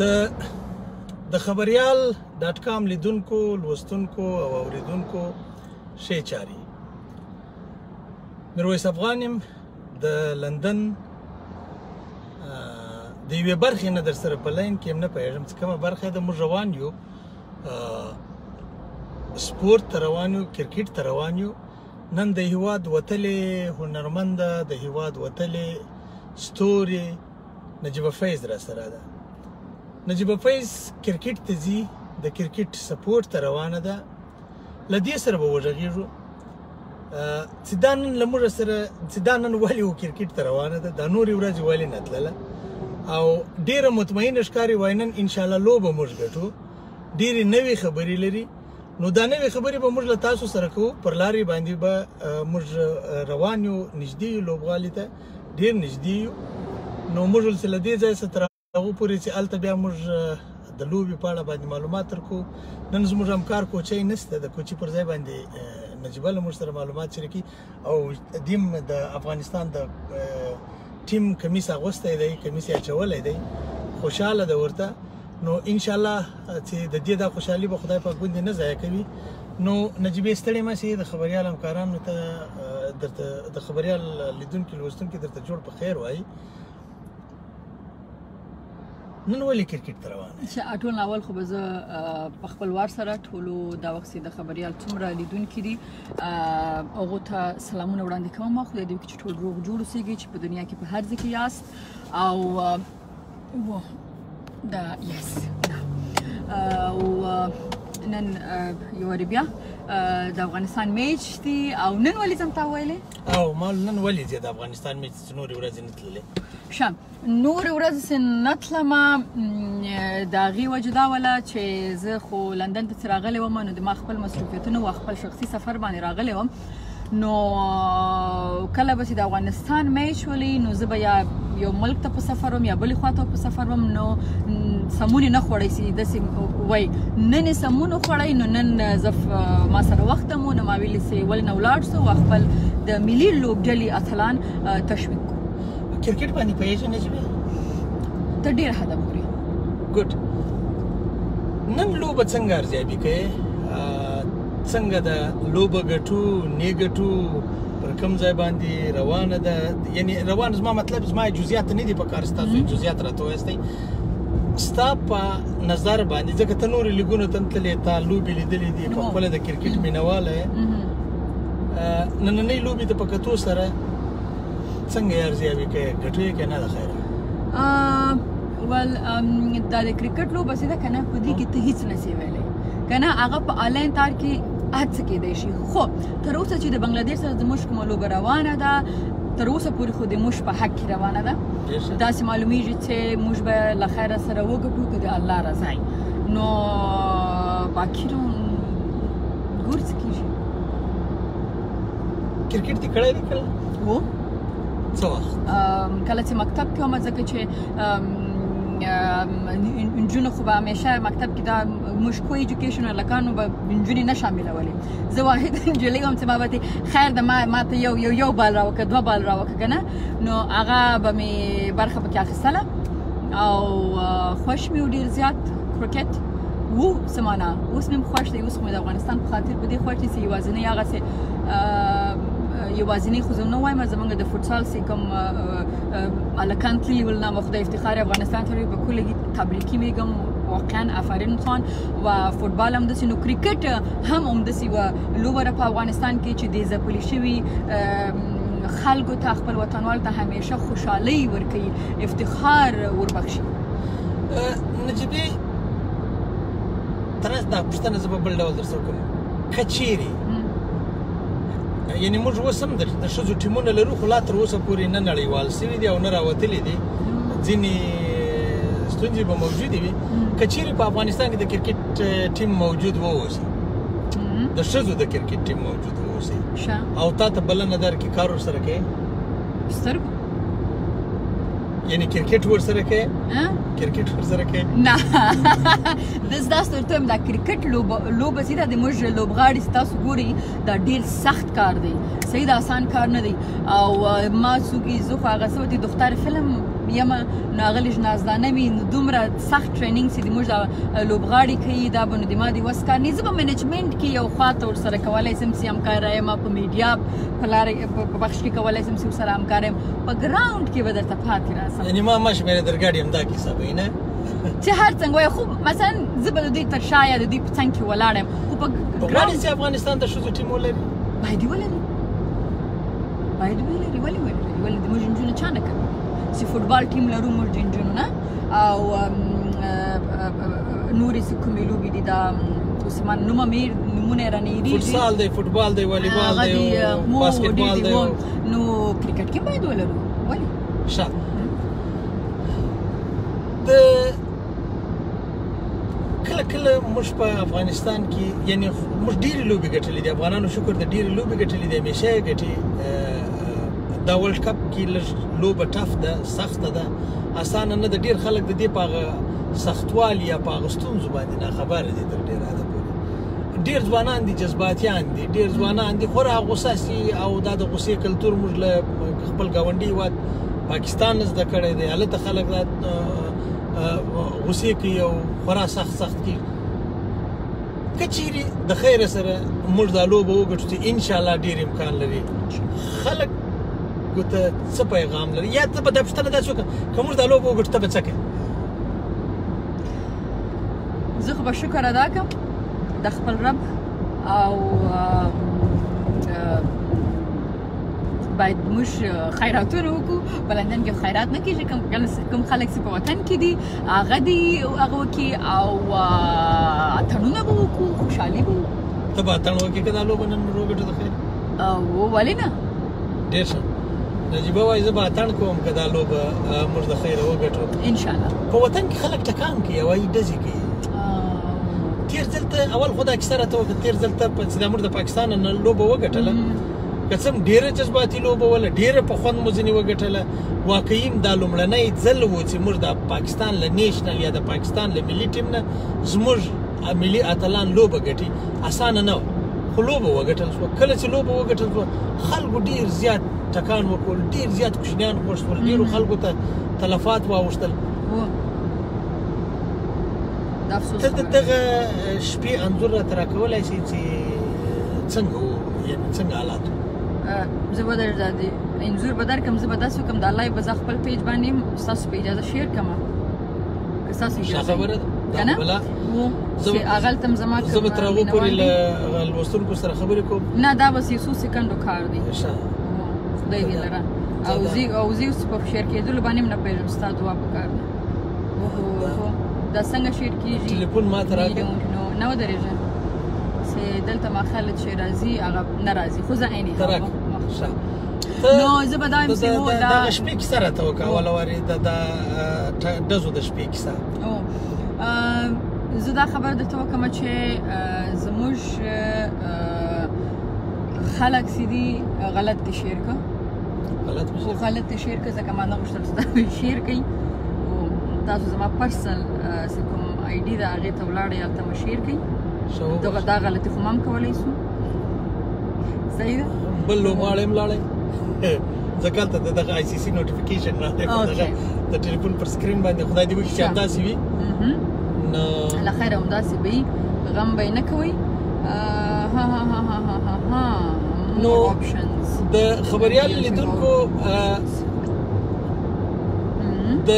د خبریال ډاټ کام لیدونکو لوستونکو او اوریدونکو ښې چارې. میرویس افغان یم د لندن د یوې برخې نه در سره په لاین کې یم نه پوهېږم چې کومه برخه ده. موږ روان یو سپورت ته روان یو، کرکټ ته روان یو. نن د هیواد وتلې هنرمنده د هیواد وتلې ستورې نجیبه فیض را سره ده. نجیبه فیض کرکټ ته ځي، د کرکټ سپورت ته روانه ده. له دې سره به وغږېږو چې دا نن له موږ سره چې دا نن ولې و کرکټ ته روانه ده، دا نورې ورځې ولې نه تلله، او ډېره مطمئنه ښکاري وایي نن انشاءالله لوبه موږ ګټو. ډېرې نوې خبرې لري. نو دا نوې خبرې به موږ له تاسو سره کوو. پر لارې باندې به موږ روان یو، نږدې یو لوبغالي ته، ډېر نږدې یو. نو موږ ولسې له دې ځای څخه تر هغو پورې چې هلته بیا موږ د لوبې په اړه باندې معلومات درکوو. نن زموږ همکار کوچی نشته، د کوچي پر ځای باندې نجیبه له موږ سره معلومات شریکي، او دیم د افغانستان د ټیم کمیس اغوستی دی، کمیس یې اچولی دی، خوشحاله ده ورته. نو انشاءالله چې د دې دا خوشحالي به خدای پاک ګوندې نه ضایع کوي. نو نجیبې ستړې مه شي، د خبریال همکارانو ته درته د خبریال لیدونکي لوستونکي درته جوړ په خیر وایي. نن ولې کرکټ ته روانه یې؟ ټول اول خو به زه په خپل وار سره ټولو دا وخت د خبریال څومره لیدونکي دي هغو ته سلامونه وړاندې کوم. خدای دې وکړي چې ټول روغ جوړ اوسېږئ، چې په دنیا کې په هر ځای کې یاست. او دا یس او نن یوارې بیا د افغانستان میچ دی. او نن ولې ځم تا ویلې؟ او ما نن ولې ځې د افغانستان میچ چې نورې ورځې نه تللې؟ ښه، نورې ورځې چې نه تلمه د هغې وجه دا وله چې زه خو لندن ته چې راغلی وم، نو د ما خپل مصروفیتونه و خپل شخصي سفر باندې راغلی وم. نو کله به چې د افغانستان میچ ولي، نو زه به یا یو ملک ته په سفر وم یا بلې خواته په سفر وم. نو سمون یې نه خوړی چې داسې وایي نن یې سمون وخوړی. نو نن زه ما سره وخت هم و، نو ما ویلې چې ولې نه ولاړ سو او خپل د ملي لوبډلې اتلان تشویق کړو. کرکټ باندې پوهېږې نجیبې؟ تر ډېره حده پورې. ګډ. نن لوبه څنګه ارزیابي کوې؟ څنګه ده لوبه ګټو نه ګټو؟ پر کوم ځای باندې روانه ده؟ یعنې روان زما مطلب زما جزئیات نه دي په کار، ستاسو جزئیات راته ووایاستئ. ستا په نظر باندې، ځکه ته نورې لیګونو ته هم تللې، تا لوبې لیدلې دي، په خپله د کرکټ مینهواله یې. نننۍ لوبې ته په کتو سره څنګه یې ارزیابي کوې؟ ګټو یې که نه ده خیره؟ ول دا د کرکټ لوبه چې ده که نه، په دې کې ته هېڅ نه شې ویلی که نه. هغه په آنلاین تار کې هر څه کېدی شي. خو تر اوسه چې د بنګلادیش سره زموږ کومه لوبه روانه ده، تر اوسه پورې خو د موږ په حق کې روانه ده. داسې معلومیږي چې موږ به له خیره سره وګټو که د الله رضا وي. نو باقي نو ګورو څه کېږي. کرکټ دې کړی دی کله؟ هو، څه وخت؟ کله چې مکتب کې وم، ځکه چې نجونو خو به همیشه مکتب کې دا موږ کو ایجوکیشن هلکانو به نجونې نه شاملولې. زه واحد نجلۍ وم چې ما به خیر ده ما ته یو بال راوکړه، 2 بال راوکړه که نه. نو هغه به مې برخه پکې اخیستله او خوښ مې و ډېر زیات کرکټ و. څه معنا اوس مې خوښ دی. اوس خو مې د افغانستان په خاطر په دې خوښ دی چې یوازینۍ هغسې یوازینۍ خو زه نه وایم، زمونږ د فوتسال چې کوم هلکان تللي ول، نام خدای افتخار افغانستان ته به کلگی تبریکی میگم. واقعا آفرین خان و فوتبال هم داسې. نو کرکټ هم همداسې و لوبه را په افغانستان کې چې د ځپلي شوي خلکو ته، خپل وطنوالو ته همیشه خوشحالۍ ورکوي، افتخار وربخشي. نجیبې تراس دا پوښتنه زه به بل ډول در سره کوم. که چیرې یعنې موږ اوس هم د ښځو ټیمونه لرو، خو لا تر اوسه پورې نه نړیوال شوي دي او نه راوتلي دي، ځینې ستونزې به موجودې وي. که چیرې په افغانستان کې د کرکټ ټیم موجود واوسي، د ښځو د کرکټ ټیم موجود واوسي، او تا ته بلنه درکړي، کار ورسره کوې؟ سترګو یعنی کرکټ ورسره کوې؟ کرکټ ورسره کوې؟ نه زه داسې ورته وایم دا کرکټ لوبه چې ده د موږ لوبغاړي چې تاسو ګورئ دا ډېر سخت کار دی، صحیح د آسان کار نه دی. او ما څوک زه خو هغه څه د دختر فلم یم نو هغه لږ نازدانه وي نو دومره سخت ټریننګ چې زموږ دا لوبغاړي کوي دا به نو د ما د وس کار نه زه به منیجمنټ کې یو خواته ورسره کولی شم چې همکاره یم په میډیا په لارې په بخش کې کولی شم چې ورسره همکاره یم په ګراونډ کې به درته پاتې راسم یعنې ما شمېره درګاډي همدا کیسه به وي نه چې هر څنګه وایي خو مثلا زه به د دوی تر شا یا د دوی په څنګ کې ولاړ یم خو په غواړې چې افغانستان د ښځو ټیم ولري باید یې ولري باید یې ولري ولې ولې زموږ نجونې چا نه کوي چې فوټبال ټیم لرو موږ د نجونو نه او نورې چې کومې لوبې دي دا اوس ما نومونه یې رانه هېرېږي فوټسال دی فوټبال دی والیبال دی باسکټبال دی نو کرکټ کې باید ولرو ولې ښه د کله کله موږ په افغانستان کې یعنې موږ ډېرې لوبې ګټلې دي افغانانو شکر د ډېرې لوبې ګټلې دي همیشه یې ګټي دا ورلډ کپ کې لږ لوبه ټف ده سخته ده اسانه نه ده ډېر خلک د دې په هغه سختوالي یا په هغه ستونزو باندې ناخبره دي تر ډېره حده پورې ډېر ځوانان دي جذباتیان دي ډېر ځوانان دي خورا غوسه سي او دا د غوسې کلتور موږ له خپل ګاونډي هېواد پاکستان نه زده کړی دی هلته خلک دا غوسې کوي او خورا سخت کوي که چیرې د خیره سره موږ دا لوبه وګټو چې انشاءالله ډېر امکان لري خلک ته څه پیغام لري یا ته به دا پوښتنه داسې وکړه که موږ دا لوبه وګټو ته به څه کوې زه خو به شکر ادا کړم د خپل رب او باید موږ خیراتونه وکړو په لندن کې خیرات نه کېږي کوم خلک چې په وطن کې دي هغه دي هغه وکړي او اتڼونه به وکړو خوشحالي به ته به اتڼ وکړې که دا لوبه نن وګټو د خیر ولې نه ډېر ښه نجیبه وایي زه به اتڼ کوم که دا لوبه موږ د خیره وګټو انشاءالله په وطن کې خلک ټکان کوي وایي ډزې کوي تېر ځل ته اول خو دا کیسه راته وکړه تېر ځل ته چې دا موږ د پاکستان نه لوبه وګټله که څه هم ډېره جذباتي لوبه وله ډېره په خوند مو ځینې وګټله واقعي دا لومړنی ځل و چې موږ د پاکستان له نیشنل یا د پاکستان له ملي ټیم نه زموږ ملي اتلان لوبه ګټي اسانه نه وه خو لوبه وګټل شوه کله چې لوبه وګټل شوه خلکو ډېر زیات ټکان وکړل ډېر زیات کوچنیان خوښ شول ډېرو خلکو ته تلفات واوښتل ته د دغه شپې انځور راته راکولی شې چې څنګه و یعنې څنګه حالات و زه به درته د انځور به درکړم زه به داسې وکړم د الله به زه خپل پیج باندې ستاسو په اجازه شیر کړم که ستاسو اجازه خبره ده که نه چې هغلته هم زما زه به تر هغو پورې له لوستونکو سره خبرې کوم نه دا بس یو څو سکندو کار دی خدای دې لره او زه اوس په شیر کېدلو باندې هم نه پوهېږم ستا دعا پکار ده دا څنګه شیر کېږي ټلیفون ما ته راکړه نه ودرېږه چې دلته ما خالد چې راځي هغه نه راځي خو زه عیني نو زه به دا یم چې دغه شپې کیسه راته وکړه اوله وارې د ډزو د شپې کیسه زه دا خبره درته وکړم چې زموږ خلک چې دي غلط دي شیر که غلط دي شیر که ځکه ما نه غوښتل چې دا شیر کوي تاسو زما پرسنل چې کوم آی ډي ده هغې ته ولاړئ هلته مو شیر کوئ دا غلطي خو ما هم کولی شو صحیح ده بل لوبغاړی هم لاړی ځکه هلته د دغه آی سی سی نوټیفیکیشن راغلی د ټلیفون پر سکرین باندې خدای دې وکړي چې همداسې وي نو له خیره همداسې به وي غم به یې نه کوئ نو د خبریال لیدونکو د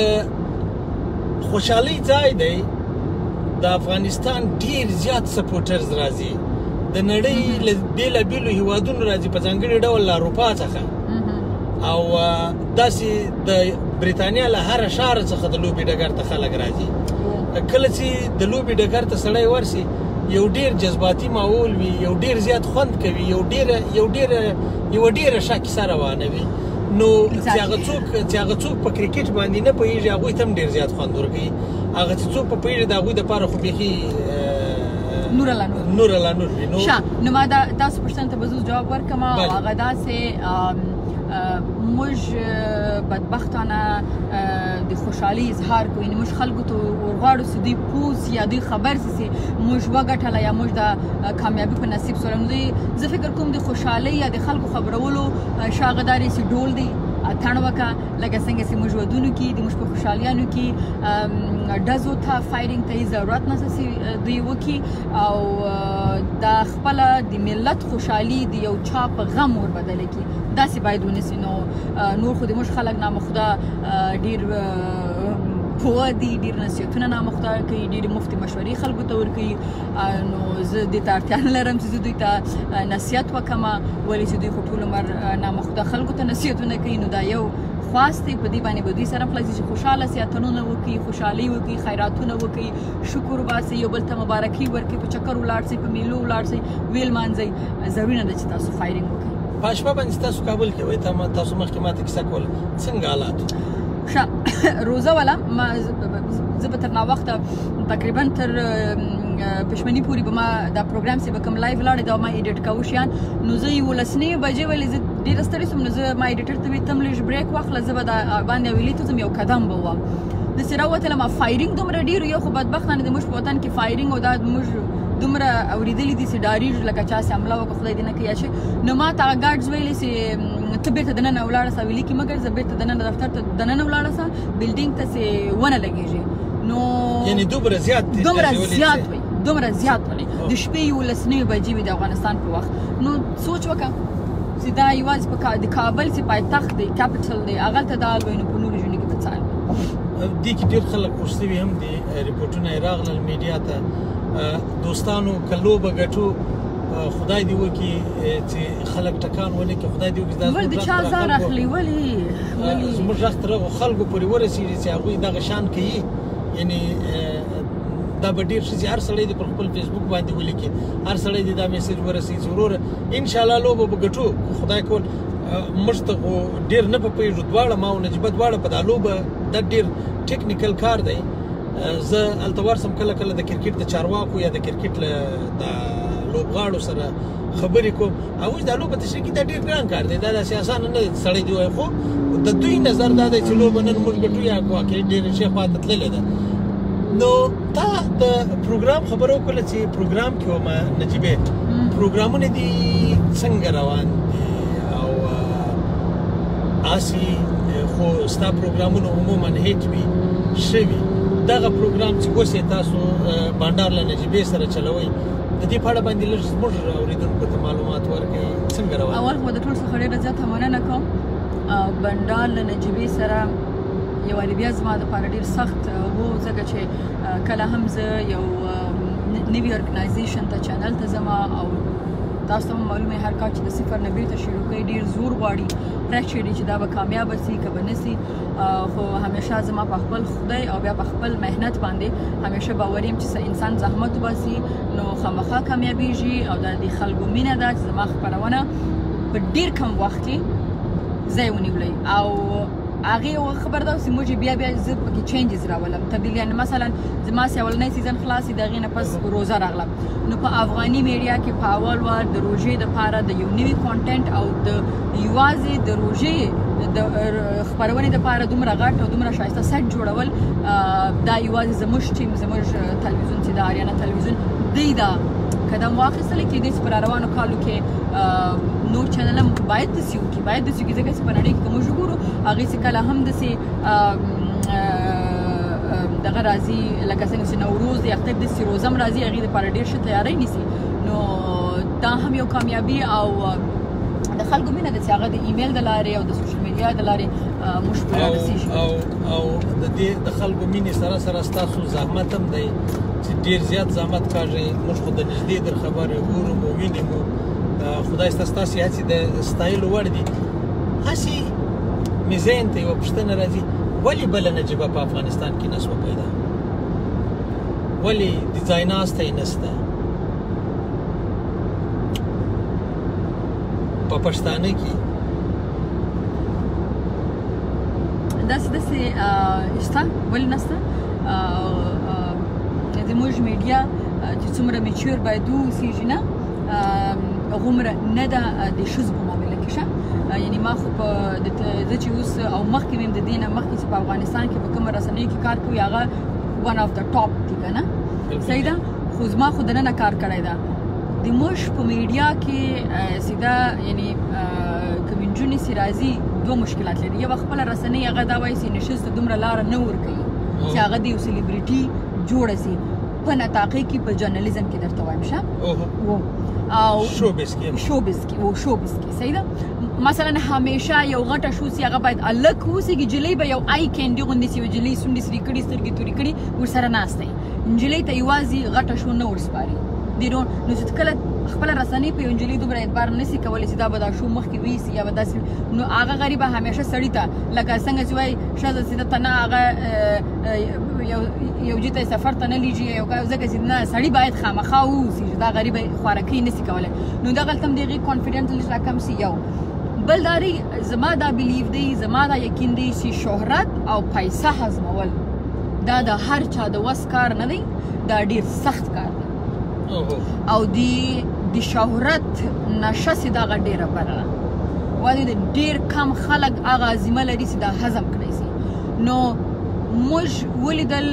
خوشحالۍ ځای دی د افغانستان ډیر زیات سپورټرز راځي د نړۍ له بېلابېلو هیوادونو راځي په ځانګړي ډول له اروپا څخه او داسې د بریتانیا له هره ښاره څخه د لوبې ډګر ته خلک راځي کله چې د لوبې ډګر ته سړی ورسي یو ډیر جذباتي ماحول وي یو ډیر زیات خوند کوي یو ډیره ښه کیسه روانه وي نو چې هغه څوک په کرکټ باندې نه پوهېږي هغوی ته هم ډېر زیات خوند ورکوي هغه چې څوک په پوهېږي د هغوی دپاره خو بیخي نور الله نور وي نو ما تاسو پوښتنې ته به زه جواب ورکړم او هغه داسې موږ بدبختانه د خوشحالۍ اظهار کوو یعنې موږ خلکو ته ورغواړو چې دوی پوه سي یا دوی خبر سي چې موږ وګټله یا موږ د کامیابي په نصیب سوله نو دوی زه فکر کوم د خوشحالۍ یا د خلکو خبرولو شاغه دا رسي ډول دی اتڼ وکړه لکه څنګه چې موږ ودونو کې د موږ په خوشحالیانو کې ډزو ته فایرینګ ته یې ضرورت نشته چې دوی وکړي او د خپله د ملت خوشحالي د یو چا په غم وربدله کړي داسې باید ونیسي نو نور خو د موږ خلک نامخدا ډېر پوه دي ډېر نصیحتونه نامخته کوي ډېرې مفتې مشورې خلکو ته ورکوي نو زه دې ته اړتیا نه لرم چې زه دوی ته نصیحت وکړم ولې چې دوی خو ټول عمر نامخته خلکو ته نصیحتونه کوي نو دا یو خواست دی په دې باندې به دوی سره خلاصي چې خوشحاله سي اتڼونه وکړي خوشحالي وکړي خیراتونه وکړي شکر وباسي یو بل ته مبارکي ورکړي په چکر ولاړ سي په میلو ولاړ سي ویل مانځئ ضروري نه ده چې تاسو فایرینګ وکړئ په شپه باندې تاسو کابل کې وای تاسو مخکې ماته کیسه کوله څنګه حالات روزه ولا ما زه به تر ناوخته تقریبا تر پښمنۍ پورې به ما دا پروګرام چې به کوم لایو لاړې دا ما ایډیټ کوو شیان نو زه 11 بجې ولې زه ډېره ستړې شوم نو زه ما ایډیټر ته ویې ته لږ بریک واخله زه به دا باندې ویلي ته ځم یو قدم به ووهم داسې راووتلم فایرینګ دومره ډېر یو خو بدبختانه د موږ په وطن کې فایرینګ او دا موږ دومره اورېدلي دي چې ډارېږو لکه چا چې حمله وکړه خدای دې نه کوي چې نو ما ته هغه ګارډز ویلي چې ته بیرته دننه ولاړه سه ویلي کې مګر زه بیرته دننه دفتر ته دننه ولاړه سه بلډینګ ته چې ونه لګېږي نو یعنی دومره زیات وي دومره زیات وي د شپې 11 بجې وي د افغانستان په وخت نو سوچ وکړه چې دا یوازې په د کابل چې پایتخت دی کیپټل دی هغلته دا حال وي نو په نورو ژوندو کې به څه حال وي دې کې ډېر خلک خوش شوي هم دي ریپورټونه یې راغلل میډیا ته دوستانو که لوبه ګټو خدای دې وکړي چې خلک ټکان ونه کړي خدای دې وکړي ولې د چا ځار اخلي ولې زموږ غږ تر هغو خلکو پورې ورسېږي چې هغوی دغه شان کوي یعنې دا به ډېر شي چې هر سړی دې پر خپل فیسبوک باندې ولیکي هر سړی دې دا میسج ورسوي چې وروره انشاءالله لوبه به ګټو خدای کول موږ ته خو ډېر نه په پوهېږو دواړه ما او نجیبه دواړه په دا لوبه دا ډېر ټیکنیکل کار دی زه هلته ورسم کله کله د کرکټ د چارواکو یا د کرکټ له لوبغاړو سره خبرې کوم هغوی دا لوبه تشریح کړي دا ډېر ګران کار دی دا داسې اسانه نه دی سړی دې وایي خو د دوی نظر دا دی چې لوبه نن موږ ګټو یا واقعي ډېرې ښې خواته تللې ده نو تا د پروګرام خبره وکړله چې پروګرام کې ومه نجیبې پروګرامونه دي څنګه روان دي او آسي خو ستا پروګرامونه عموما هیټ وي شوي دغه پروګرام چې اوس یې تاسو بانډار له نجیبې سره چلوئ د دې په اړه باندې لږ زموږ اورېدونکو ته معلومات ورکړئ څنګه روان اول خو د ټول څخه ډېره زیاته مننه کوم بانډار له نجیبې سره یو وارې بیا زما دپاره ډېر سخت و ځکه چې کله هم زه یو نوي ارګنایزیشن ته چینل ته ځم او تاسو ته معلومه هر کار چې د صفر نه بیرته شروع کوي ډېر زور غواړي پریکچري چې دا به کامیابه سي که به نه سي خو همیشه زما په خپل خدای او بیا په خپل مهنت باندې همیشه باور یم چې انسان زحمت وباسي نو خامخا کامیابیږي او د خلکو مینه ده چې زما خپرونه په ډېر کم وخت کې ځای ونیولی او هغې یو خبر ده چې موږ بیا زه پکې چینجز راولم تبدیل یعنې مثلا زما چې اولنی سیزن خلاص د هغې نه پس روزه راغله نو په افغاني میډیا کې په اول وار د روژې دپاره د یو نوي کانټینټ او د یوازې د روژې د خپرونې دپاره دومره غټ او دومره ښایسته سیټ جوړول دا یوازې زموږ ټیم زموږ تلویزیون چې د آریانا تلویزیون دوی دا قدم واخیستلی کېدای چې په راروانو کالو کې نور چینل هم باید داسې وکړي باید داسې وکړي ځکه چې په نړۍ کې که موږ وګورو هغې چې کله هم داسې دغه راځي لکه څنګه چې نوروز د اختر داسې روزه هم راځي هغې دپاره ډېر ښه تیاری نیسي نو دا هم یو کامیابي او د خلکو مینه ده چې هغه د ایمیل د لارې او د سوشل میډیا د لارې موږ پرې رسېږي او د دې د خلکو مینې سره سره ستاسو زحمت هم دی چې ډېر زیات زحمت کاږئ موږ خو د نږدې در خبرې ګورو مو وینې مو خدای ستاسې هڅې د ستایلو وړ دي هسې مې ذهن ته یوه پوښتنه راځي ولې بله نجیبه په افغانستان کې نه شوه پیدا ولې د ځای ناسته یې نشته په پښتانه کې داسې شته ولې نشته زموږ میډیا چې څومره میچور باید واوسېږي نه هغومره نه ده د ښځو په معامله کې ښه یعنې ما خو په زه چې اوس او مخکې مې د دې نه مخکې چې په افغانستان کې په کومه رسنیو کې کار کوي هغه ون آف د ټاپ دي که نه صحیح ده خو زما خو دننه کار کړی ده د موږ په میډیا کې سیده یعنې کوم نجونې چې راځي دوه مشکلات لري. یو خپله رسنۍ هغه دا وایي چې نشست ته دومره لاره نه ورکوي چې هغه د یو سلیبریټي جوړه سي په نطاقي کې په جرنالیزم کې درته وایم شه او شوبز کې صحیح ده. مثلا همیشه یو غټه شو سي هغه باید الک وسي چې جلی به یو آی کینډي غوندې سي جلی سونډې سری کړي سترګې تورې کړي ورسره ناسته نجلۍ ته یوازې غټه شو نه ورسپاري دی نو چې کله خپل رسنۍ په انجلۍ دومره اعتبار نسی کولی چې دا به دا شو مخکې ویسي یا به داسې نو هغه غریبه همیشه سړي ته لکه څنګه چې وایي ښځه چې ته نه هغه یو جې ته سفر ته نه لیږي یو ځکه چې نه سړي باید خامخا واوسي چې دا غریبه خوارکۍ نسی کولی نو دغلته هم د هغې کانفیډنس لږ راکم سي. یو بل داری زما دا بیلیف دی زما دا یقین دی چې شهرت او پیسه هضمول دا د هر چا د وس کار نه دی دا ډېر سخت کار دی او د شهرت نشه سي دغه ډېره بده ده ولې د ډېر کم خلک هغه عزیمه لري چې دا هضم کړی سي. نو موږ ولیدل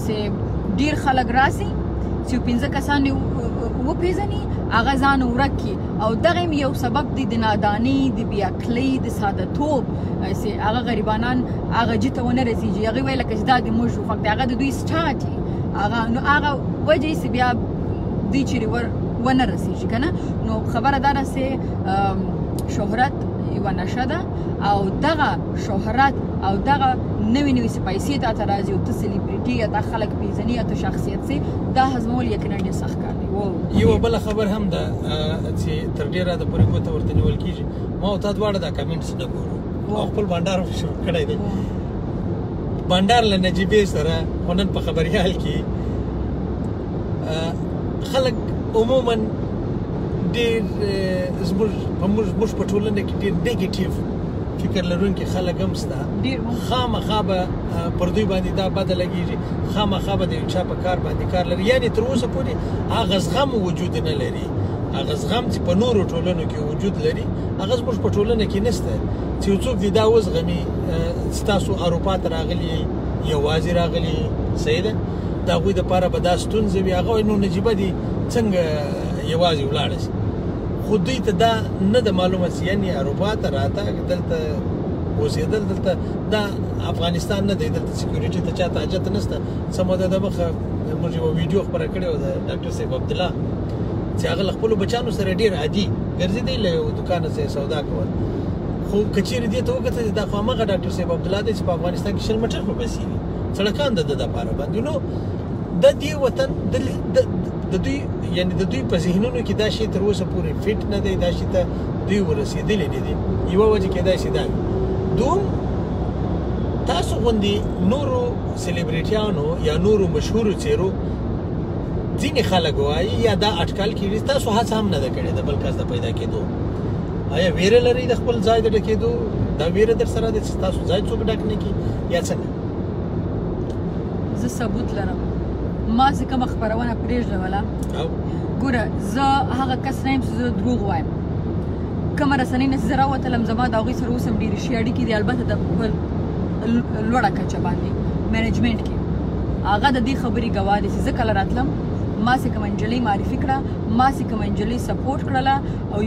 چې ډېر خلک راسي چې 15 کسان وپېژني هغه ځان ورک کړي او دغه یو سبب دی د نادانۍ د بېعقلۍ د سادهتوب چې هغه غریبانان هغه جې ته ونه رسېږي هغې ویل لکه چې دا د موږ ټوپک دی هغه د دوی سټارټ وي نو هغه وجه یې چې بیا دوی چیرې ونه رسېږي که نه. نو خبره دا ده چې شهرت یوه نشه ده او دغه شهرت او دغه نوې چې پیسې تاته راځي او ته سلیبریټي یا تا خلک پېژني یا ته شخصیت سي دا هضمول یقینا ډېر سخت کار دی. یوه بله خبر هم ده چې تر ډېره حده پورې ګوته ورته نیول کېږي ما او تا دواړه دا کمنټس نه ګورو او خپل بانډار شروع کړی دی بانډار له نجیبې سره خو نن په خبریال کې خلک عموما ډېر زموږ په ټولنه کې ډېر نیګیټیو فکر لرونکي خلک هم شته خامخا به پر دوی باندې دا بده لګېږي خامخا به د یو چا په کار باندې کار لري یعنې تر اوسه پورې هغه زغم وجود نه لري هغه زغم چې په نورو ټولنو کې وجود لري هغه زموږ په ټولنه کې نشته چې یو څوک دې دا وزغمي چې تاسو اروپا ته راغلي یوازې راغلي صحیح ده د هغوی دپاره به دا ستونزه وي هغه وایي نو نجیبه دې څنګه یوازې ولاړه شي خو دوی ته دا نه ده معلومه چې یعنې اروپا ته راتګ دلته اوسېدل دلته دا افغانستان نه دی دلته سکیورټي ته چاته حاجت نشته څه موده دمخه موږ یوه ویډیو خپره کړې وه د ډاکټر صاحب عبدالله چې هغه له خپلو بچانو سره ډېر عادي ګرځېدی له یو دوکانه څخه سودا کول خو که چیرې دې ته وکتل دا خو همغه ډاکټر صاحب عبدالله دی چې په افغانستان کې 20 میټر خو بسي وي سړکان د ده دپاره باندې نو د دې وطن د دوی یعنې د دوی په ذهنونو کې دا شی تر اوسه پورې فټ نه دی دا شي ته دوی ورسېدلی نه دي یوه وجه کېدای شي دا وي دوم تاسو غوندې نورو سلیبریټیانو یا نورو مشهورو څیرو ځینې خلک وایي یا دا اټکل کېږي تاسو هڅه هم نه ده کړې د بل کس د پیدا کېدو آیا ویره لرئ د خپل ځای د ډکېدو دا ویره در سره ده چې تاسو ځای څوک ډک نه کړي یا څنګه زه ثبوت لرم ما چې کومه خپرونه پرېږدوله ګوره زه هغه کس نه یم چې زه دروغ وایم کومه رسنۍ نه چې زه راوتلم زما د هغوی سره اوس هم ډېرې ښې اړیکې دي البته د لوړه کچه باندې مینجمنټ کې هغه د دې خبرې ګواه دی چې زه کله راتلم ما چې کومه نجلۍ معرفي کړه ما چې کومه نجلۍ سپورټ کړله او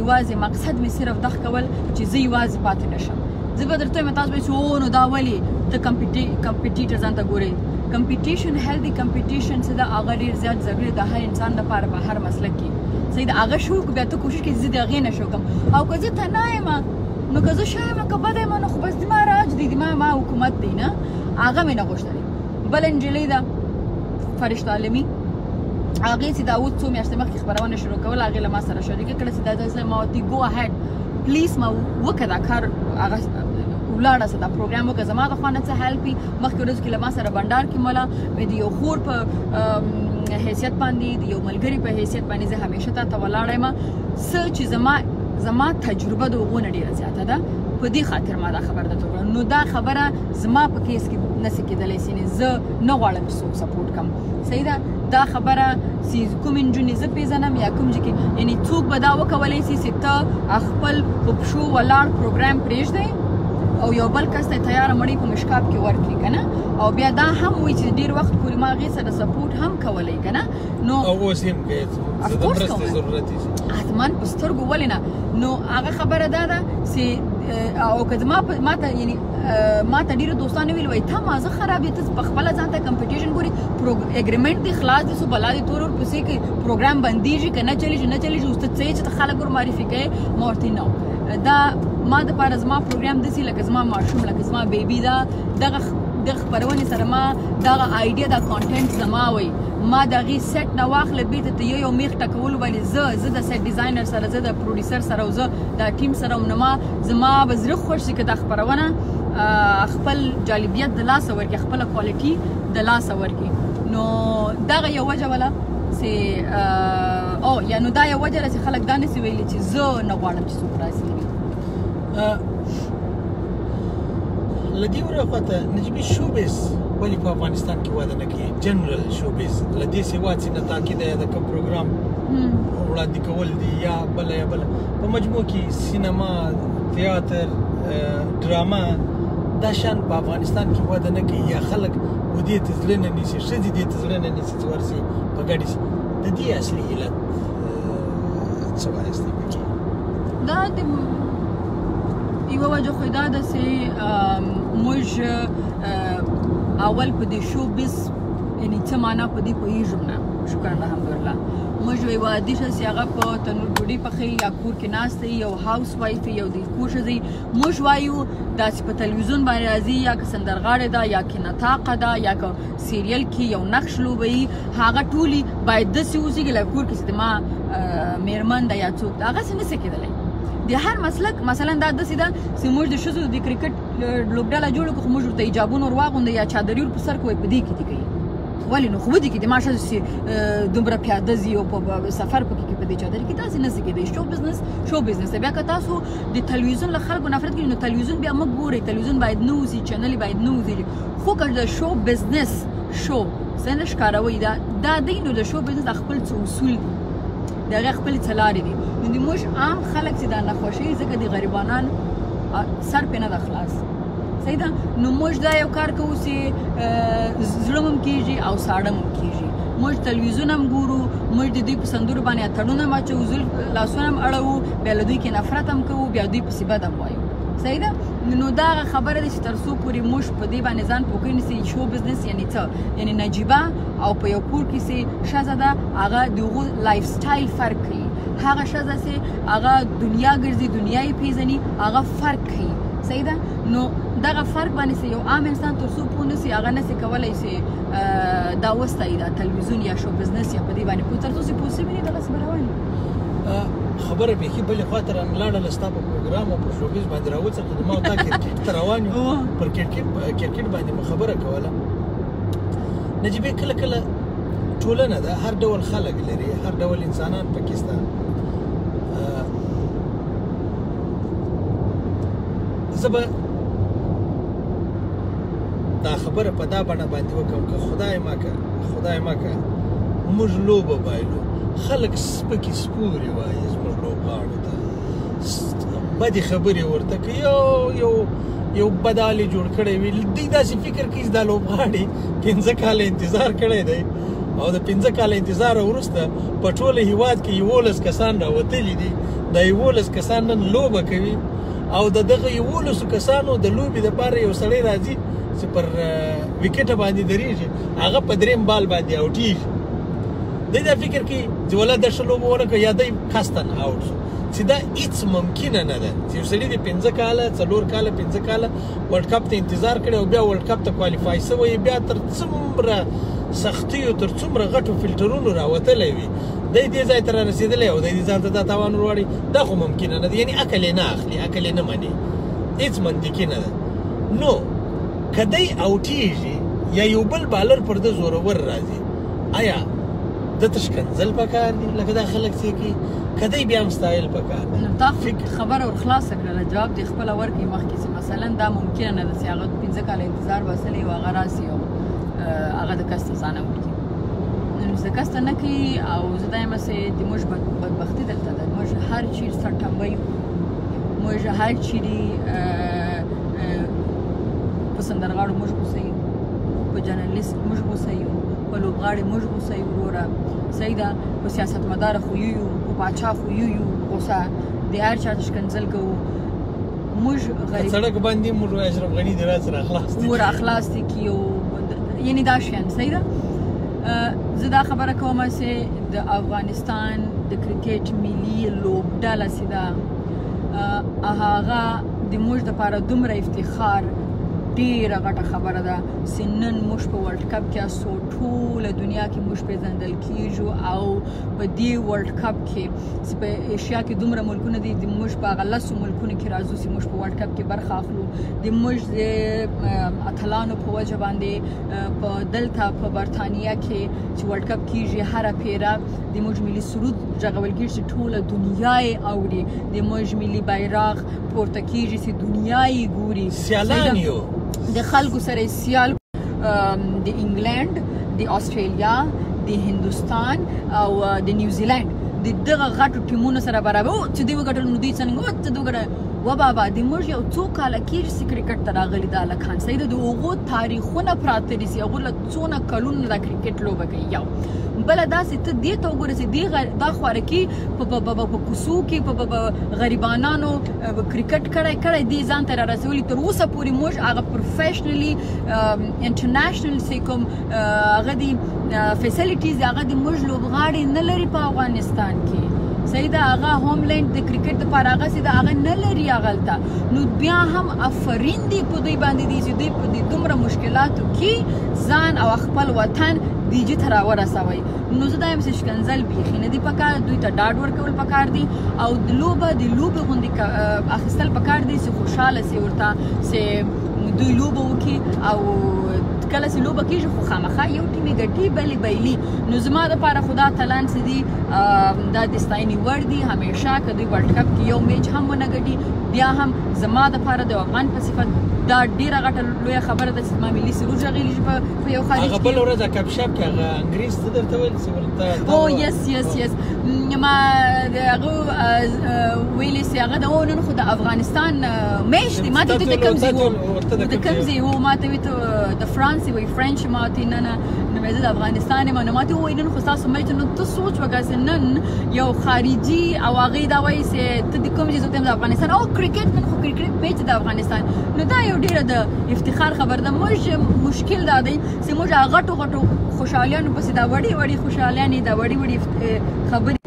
یوازې مقصد مې صرف دغه کول چې زه یوازې پاتې نه شم زه به درته وایم تاسو به چې او نو دا ولې ته کمپیټیټر ځان ته ګورئ کمپیټیشن هیلدي کمپیټیشن چې دا هغه ډېر زیات ضروري د هر انسان لپاره په هر مسلک کې صحیح د هغه شوق بیا ته کوشش کوې زه د هغې نه شوقم او که زه تنها یم نو که زه ښه یم که بده یم نو خو بس زما راج دی ما حکومت دی نه هغه مې نه غوښتلی بله نجلۍ ده فرشته عالمي هغې چې دا اوس څو میاشتې مخکې خپرونه شروع کوله هغې له ما سره شریکه کړه چې دا داسې ما ورته ګو اهیډ پلیز ما وکړه دا کار هغه ولاړه سه دا پروګرام وکړه زما د خوا نه څه هیلپ وي مخکې ورځو کې له ما سره بنډار کې موله مې د یو خور په حیثیت باندې د یو ملګري په حیثیت باندې زه همیشه تا ته ولاړه یم څه چې زما تجربه د هغو نه ډېره زیاته ده په دې خاطر ما دا خبر درته وکړه نو دا خبره زما په کیس کې نسي کېدلی سي زه نه غواړم چې څوک سپورټ کړم صحیح ده دا خبره چې کوم نجونې زه پېژنم یا کوم ځای کې یعنې څوک به دا وکولی سي چې ته خپل په پښو ولاړ پروګرام پرېږدی او یو بل کس ته تیاره مړۍ په مشکاب کې ورکړي که نه او بیا دا هم وایي چې ډېر وخت پورې ما هغې سره سپورټ هم کولی که نه نو اوس هم حتما په سترګو ولې نه نو هغه خبره دا ده چې او که ما ته یعنی ما ته ډېرو دوستانو ویل وایي ته ما زه خراب یې ته په خپله ځان ته کمپټیشن ګوري اګریمنټ دی خلاص دی سو بلا دی تور ورپسې کوي پروګرام بندېږي که نه چلېږي نه چلېږي اوس ته څه یې چې ته خلک ور معرفي کوې ما ورته نه دا ما دپاره زما پروګرام داسې لکه زما ماشوم لکه زما بیبي دا دغه خپرونې سره ما دغه آیډیا دا کانټینټ زما وایي ما د هغې سیټ نه واخله بېرته ته یو میخ ټکولو باندې زه د سیټ ډیزاینر سره زه د پروډیوسر سره او زه د ټیم سره زما به زړه خوښ شي که دا خپرونه خپل جالبیت د لاسه ورکړي خپله کوالټي د لاسه ورکړي نو دغه یو وجه وله چې یا نو دا یو وجه ده چې خلک دا نسي ویلی چې زه نه غواړم چې څوک راسي له دې ورخواته نجیبي شوبیز ولې په افغانستان کې واده نه کوي جنرال شوبیز له دې سوا چې نه تاکید د کوم پروګرام وړاندې کول دي یا بله په مجموع کې سینما تیاتر ډراما دا شان په افغانستان کې واده نه کوي یا خلک ودې ته زړه نه نیسي ښځې دې ته زړه نه نیسي چې ورسي په ګډې سي د دې اصلي علت څه وایاست پکې دا د یوه وجه خو دا ده چې موږ اول په دې شوبیز یعنې څه معنا په دې پوهېږم نه شکر الحمدلله موږ یوه عادي شخص هغه په تنور ډوډۍ پخوي یا کور کې ناست دی یو هاوس وایف یو د کور ښځه موږ وایو دا چې په تلویزیون باندې راځي یا که سندرغاړې ده یا که نطاقه ده یا که سیریل کې یو نقش لوبوي هغه ټولې باید داسې اوسېږي لکه کور کې چې ما میرمن ده یا څوک ده هغسې نشي کېدلی د هر مسلک مثلا دا داسې ده چې موږ د ښځو د کرکټ لوبډله جوړه کړو خو موږ ورته حجابونه ور واغوندو یا چادري ور په سر کوی په دې کې دي کوي ولې نو خو به دې کې د ما ښځو چې دومره پیاده ځي او په سفر پکې کې په دې چادري کې داسې نشي کېدی شو بزنس بیا که تاسو د تلویزیون له خلکو نفرت کوئ نو تلویزیون بیا مه ګورئ تلویزیون باید نه اوسي چینل باید نه اوسي خو که د شو بزنس شو څه نه ښکاروئ دا دی نو د شو بزنس خپل څه اصول دي د هغې خپلې څه لارې دي نو د موږ عام خلک چې دا نخوښوي ځکه د غریبانان سر پرې نه ده خلاص صحیح ده نو موږ دا یو کار کوو چې زړه هم کېږي او ساړه هم کېږي موږ تلویزیون هم ګورو موږ د دوی په سندرو باندې اتڼونه هم اچوو لاسونه هم اړوو بیا له دوی کې نفرت هم کوو بیا دوی پسې بد هم وایو صحیح ده نو دا هغه خبره ده چې تر څو پورې موږ په دې باندې ځان پوه کړو چې شو بزنس یعنې څه یعنې نجیبه او په یو کور کې چې ښځه ده هغه د هغو لایف سټایل فرق کوي هغه ښځه چې هغه دنیا ګرځي دنیا یې پېژني هغه فرق کوي صحیح ده نو دغه فرق باندې چې یو عام انسان تر څو پوه نسي هغه نسي کولی چې دا وستایي دا تلویزیون یا شو بزنس یا په دې باندې پوه تر څو چې پوه سوي نه دغسې به روان خبره بیخي بلې خوا ته رانلاړله ستا په پروګرام او په شوبیز باندې راوڅرخېده ما تا کرکټ ته روان یو پر کرکټ باندې مو خبره کوله نجیبې کله کله ټولنه ده هر ډول خلک لري هر ډول انسانان پکې شته زه به دا خبره په دا بڼه باندې وکړم که خدای مکه موږ لوبه بایلو خلک سپکې سپورې وایي زموږ لوبغاړو ته بدې خبرې ورته کوي یو بدالې جوړ کړی وي دوی داسې فکر کوي چې دا لوبغاړي 15 کاله انتظار کړی دی او د 15 کاله انتظار وروسته په ټوله هیواد کې 11 کسان راوتلي دي دا 11 کسان نن لوبه کوي او د دغه 11 کسانو د لوبې دپاره یو سړی راځي چې پر وکټه باندې درېږي هغه په درېیم بال باندې اوټېږي دی دا فکر کوي چې ولا دا ښه لوبه ونه کړه یا دی کستن اوټ شو چې دا هېڅ ممکنه نه ده چې یو سړي د 15 کاله 4 کاله 15 کاله ورلډ کپ ته انتظار کړی او بیا ورلډ کپ ته کوالیفای سوی بیا تر څومره سختیو تر څومره غټو فلټرونو راوتلی وي دی دې ځای ته رارسېدلی او دی دې ځان ته دا تاوان ورواړي دا خو ممکنه نه ده یعنې عقل یې نه اخلي عقل یې نه مني هېڅ منطقي نه ده نو که دی اوټېږي یا یو بل بالر پر ده زورور راځي آیا دته ښکنځل پکار دي لکه دا خلک چې کوي که دی بیا هم ستایل پکار دي نو تا خبره ورخلاصه کړله جواب دې خپله ورکړي مخکې چې مثلا دا ممکنه نه ده چې هغه 15 کاله انتظار باسلی او هغه راسي او هغه د کس ته ځانه وکړي نو چې کس ته نه کوي او زه دا یم چې د موږ بدبختي دلته ده موږ هر چیز سرټمبه یو موږ هر چیرې په سندرغاړو موږ غوسه یو په جرنالیست موږ غوسه یو په لوبغاړي موږ غوسه یو وروره صحیح ده په سیاستمداره خو یو په پاچا خو یو غوسه د هر چا ته ښکنځل کوو موږ غریب سړک باندې موږ اشرف غني د راز سره اخلاص دي ور اخلاص دي کیو یعنی دا شین صحیح ده زه دا خبره کوم چې د افغانستان د کرکټ ملي لوبډله چې ده هغه د موږ دپاره دومره افتخار ډیره غټه خبره ده چې نن موږ په ورلډ کپ کې اسو ټوله دنیا کې موږ پیژندل کیږو او په دې ورلډ کپ کې چې په ایشیا کې دومره ملکونه دي موږ په هغه لسو ملکونو کې راځو چې موږ په ورلډ کپ کې برخه اخلو د موږ د اتلانو په وجه باندې په دلته په برطانیه کې چې ورلډ کپ کیږي هره پیره د موږ ملي سرود غږول کیږي چې ټوله دنیا یې اوري د موږ ملي بیرغ پورته کیږي چې دنیا یې ګوري سیالان یو د خلکو سره سیال د انګلند د استرالیا د هندوستان او د نیوزیلند د دغه غټو ټیمونو سره برابر او چې دوی وګټل نو دوی څنګه چې دوی وګټل و بابا د موږ یو څو کاله کېږي چې کرکټ ته راغلي د الکان سید د هغو تاریخونه پراته دي چې هغو له څونه کلونو د کرکټ لوبه کوي یو بله داسې ته دې ته وګوره چې دا خوارکي په کوڅو کې په غریبانانو کرکټ کړی دې ځان ته رارسولي تر اوسه پورې موږ هغه پروفیشنلي انټرنیشنل چې کوم هغه دي فیسیلیټیز هغه د موږ لوبغاړي نه لري په افغانستان کې صحیح ده هغه هوملینډ د کرکټ دپاره هغه چې د هغه نه لري هغلته نو بیا هم افرین دي په دوی باندې دي چې دوی په دې دومره مشکلاتو کې ځان او خپل وطن دیجی ته راورسوي نو زه دا یم چې شکنځل بیخي نه دي پکار دوی ته ډاډ ورکول پکار دي او د لوبې غوندې اخیستل پکار دي چې خوشحاله سي ورته چې دوی لوبه وکړي او کله چې لوبه کېږي خو خامخا یو ټیم یې ګټي بلې بایلي نو زما دپاره خو دا تلان چې دي دا د ستاینې وړ دي همیشه که دوی ورلډ کپ کې یو میچ هم ونه ګټي بیا هم زما دپاره د افغان په صفت دا ډیره غټه لویه خبره ده چې زما ملي سرود غږیږي په یو خارج هغه بله ورځ کپ شپ کې هغه انګریز څه درته ویل چې ورته او یس ما هغه ویلې چې هغه د نن خو د افغانستان میچ دی ما ته د کوم ځای و د کوم ځای و ما ته د فرانس وی فرنچ ما ته نه مې د افغانستان ما ته وای نن خو تاسو میچ نو ته سوچ وکړه نن یو خارجي او هغه دا وایي چې ته د کوم ځای ته د افغانستان او کرکټ نن خو کرکټ میچ د افغانستان نو دا یو ډیره د افتخار خبر ده موږ مشکل دا دی چې موږ غټو خوشحالیانو پسې دا وړي خوشحالیانې دا وړي خبرې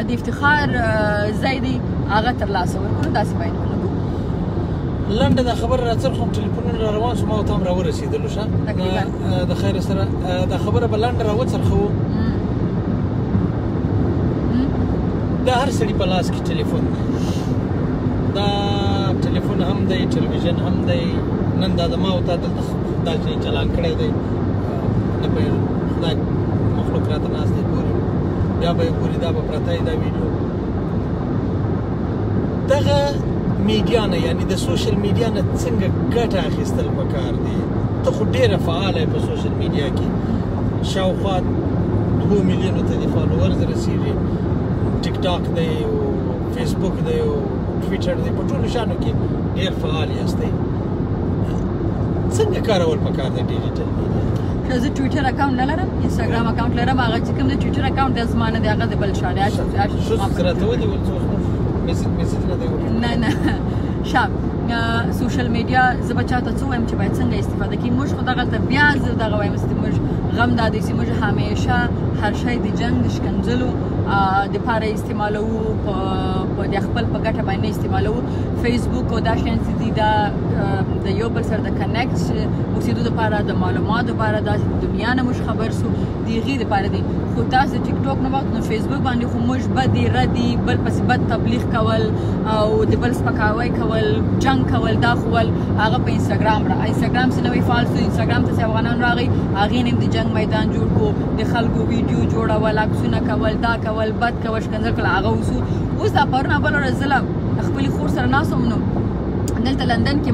د افتخار ځای دی هغه ترلاسه ورکړو داسې باید ولګو لنډه دا خبره راڅرخم ټلیفونونه را روان شو ما ورته هم راورسېدلو ښه د خیر سره دا خبره به لنډه راوڅرخوو دا هر سړي په لاس کې ټلیفون دی دا ټلیفون هم دی ټلویزیون هم دی نن دا د ما او تا دلته دا شی چالان کړی دی نه پوهېږم خدای مخلوق راته ناست دی ګوري بیا به یې ګوري دا به پرته وي دا ویډیو دغه میډیا نه یعنې د سوشل میډیا نه څنګه ګټه اخیستل پکار دی ته خو ډېره فعاله یې په سوشل میډیا کې شاوخوا 2 میلیونو ته دې فالوورز رسېږي ټیک ټاک دی او فیسبوک دی او ټویټر دی په ټولو شیانو کې ډېر فعال یاستئ څنګه کارول پکار دی ډیجیټل میډیا زه ټویټر اکاونټ نه لرم انسټاګرام اکاونټ لرم هغه چې کوم د ټویټر اکاونټ د زما نه دی هغه د بل چا دی راته ونیول څه میسج نه دی نه سوشل میډیا زه به چاته څه وایم چې باید څنګه استفاده کړي موږ خو دغلته بیا زه دغه وایم چې موږ غم دا دی چې موږ همیشه هر شی د جنګ د شکنځلو دپاره استعمالوو په د خپل په ګټه باندې استعمالوو فیسبوک او دا شیان چې دي دا د یو بل سره د کنیکټ اوسېدو دپاره د معلوماتو دپاره داسې د دنیا نه موږ خبر سو د هغې دپاره دی خو تاسو د ټیک ټاک نه وخت نو فیسبوک باندې خو موږ بدې ردې بل پسې بد تبلیغ کول او د بل سپکاوی کول جنګ کول دا خول هغه په انسټاګرام انسټاګرام څه نوی فعال سو انسټاګرام ته چې افغانان راغی هغې نه د جنګ میدان جوړ کړو د خلکو ویډیو جوړول عکسونه کول دا کول بد کول ښکنځل کول هغه اوسو اوس دا پرونه بله ورځ زه خپلې خور سره ناست وم نو دلته لندن کې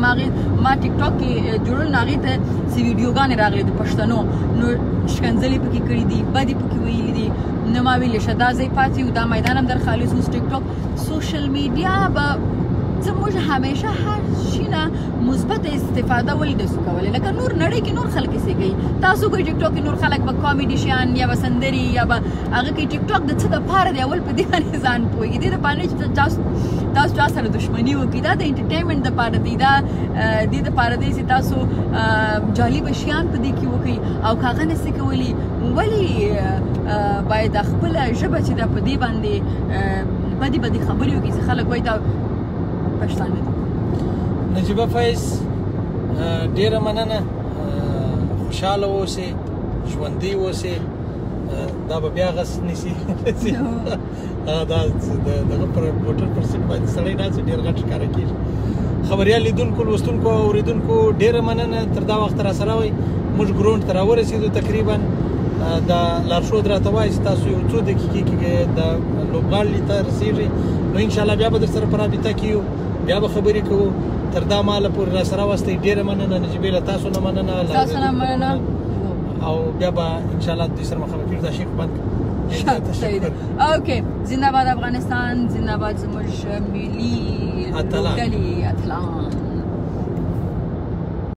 ما ټیک ټاک کې جوړل نو هغې ته څه ویډیوګانې راغلې د پښتنو نو ښکنځلې پکې کړي دي بدې پکې ویلي دي نو ما ویلې شه دا ځای پاتې و دا میدان هم در خالي اوس ټیک ټاک سوشل میډیا به موږ همیشه هر شي نه مثبت استفاده ولې نسو کولی لکه نور نړۍ کې نور خلک یې کوي تاسو کوئ ټیک ټاک کې نور خلک به کامیډي شیان یا به سندرې یا به هغه کوي ټیک ټاک د څه دپاره دی اول په دې باندې ځان پوهېږي دې دپاره نه چې تاسو تاسو چا سره دښمني وکړي دا د انټرټینمنټ دپاره دی دا دې دپاره دی چې تاسو جالبه شیان په دې کې وکړئ او که هغه نسئ کولی ولې باید خپله ژبه چې ده په دې باندې بدې بدې خبرې وکړي چې خلک وایي دا پښتانه دي. نجیبه فیض ډېره مننه، خوشحاله اوسئ، ژوندي اوسئ. دا به بیا غس نیسي دا دغه پر موټر پر سیټ باندې سړی ناست ډېر غټ ښکاره کېږي. خبریال لیدونکو، لوستونکو او اورېدونکو ډېره مننه تر دا وخته راسره وئ. موږ ګراونډ ته راورسېدو تقریبا. دا لارښود راته وایي چې تاسو یو څو دقیقې کې د لوبغاړي ته رسېږئ، نو انشاءالله بیا به در سره په رابطه کې یو، بیا به خبرې کوو. تر دا مهاله پورې راسره واستئ. ډېره مننه نجیبې، له تاسو نه مننه، تاسو نه مننه. او بیا به انشاءالله دوی سره مخامخ کېږو. دا شیخ بند اوکې. زنده‌باد افغانستان، زنده‌باد زموږ ملي لوبډلې اتلان.